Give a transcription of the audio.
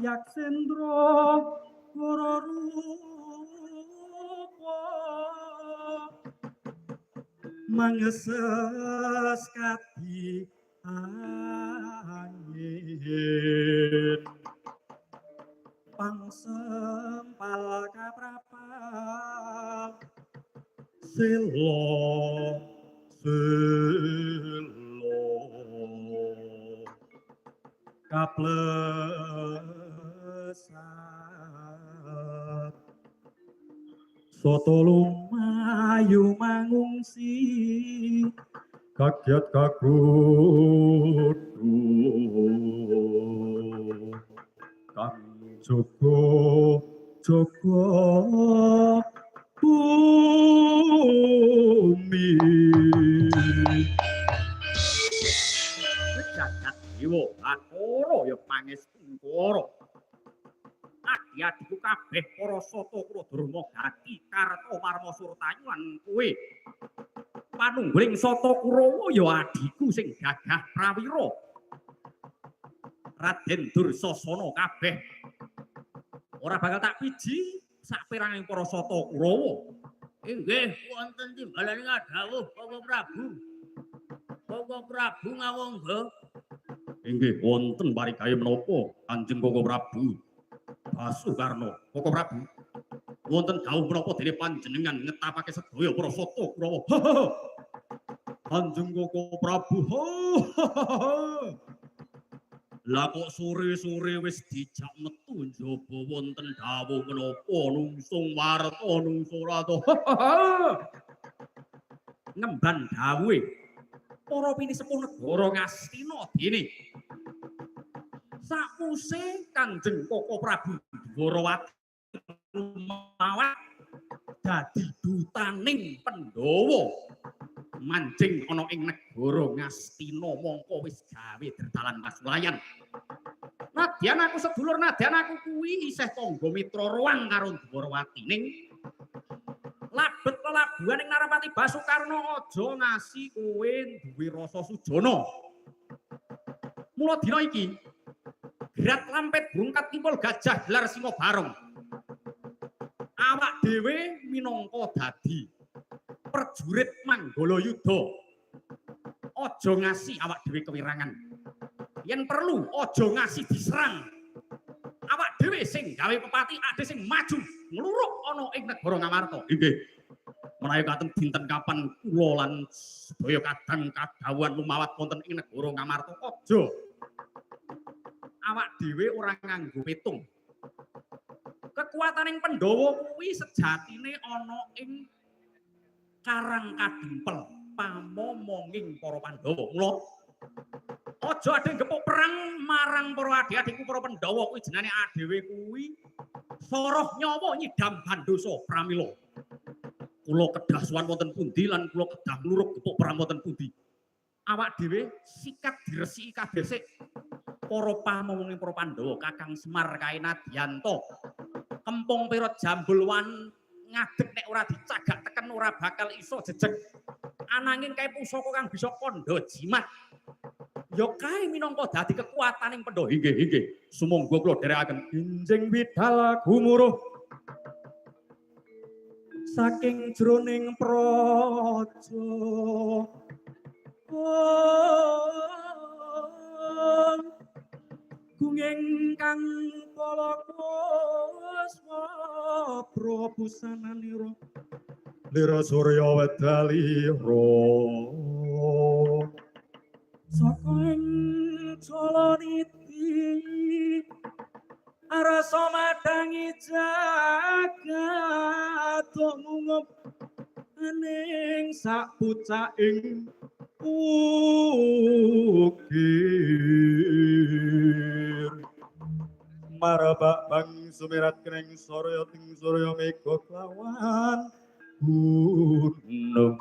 yaksendra ora rupa mangeses kadi angin pangsempal kaprapal selo kaplesat soto lumayu mangungsi kagiat kakudu kang jogo jogo bumi jagat dewa akara ya pangestungkara adi-adiku kabeh para sata kula durma gati karta marma surtayu lan kowe panungguling sata Kurawa ya adiku sing gagah prawira Raden Dursasana kabeh ora bakal tak piji saperanging para sata Kurawa. Inggih wonten timbalan ngadhawuh Koko Prabu. Koko Prabu ngawongga. Inggih wonten parigawe menapa Kanjeng Koko Prabu Basukarna. Koko Prabu wonten dawuh menapa dene panjenengan ngetapake sedaya para sata Kurawa. Kanjeng Koko Prabu. Lah kok sore-sore wis dijak metu njaba wonten dawuh menapa nungsung warta nungsung rata. Ngemban dawuhe para pinisepuh negara Ngastina dene. Sakuse Kanjeng Koko Prabu Dwarawati mawat dadi dutaning Pandhawa manjing ana ing negara Ngastina mongko wis gawe derdalan pasulayan. Nadyan aku sedulur nadyan aku kuwi isih tangga mitra roang karo Dwarawati ning labet lelabuhan ing Narapati Basukarna aja ngasi kowe duwe rasa sujana. Mula dina iki Grat lampet brungkat kimpul gajah gelar singa barong. Awak dhewe minangka dadi prajurit Manggala Yuda. Aja ngasi awak dhewe kewirangan. Yen perlu aja ngasi diserang. Awak dhewe sing gawe pepati ade sing maju ngluruk ana ing negara Ngamarta. Inggih. Menawi katen dinten kapan kula lan sedaya kadang kadhawuhan lumawat wonten ing negara Ngamarta aja awak dhewe ora nganggo petung. Kekuataning Pandhawa kuwi sejatine ana ing Karang Kadimpel pamomonging para Pandhawa. Mula aja ade gepuk perang marang para adik-adikku para Pandhawa kuwi jenenge adewe kuwi soroh nyawa nyidam bandosa pramila. Kula kedah suwan wonten pundi lan kula kedah ngluruk gepuk perang wonten pundi. Awak dhewe sikat diresiki kabeh sik. Para pamomonging para Pandhawa Kakang Semar Kainadyanto Kempung Pirot Jambulwan ngadeg nek ora dicagak teken ora bakal iso jejeg ananging kae pusaka kang bisa kandha jimat ya kae minangka dadi kekuataning Pandhawa. Inggih sumangga kula dherekaken enjing widal gumuruh saking jroning praja gunging kang palakoswa prabusananira lira surya wedalira saka ing Jalaniti arasa madangi jagat mungup aning sak pucaking ukir marabak bang sumirat keneng sorya ting sorya mega klawan gunung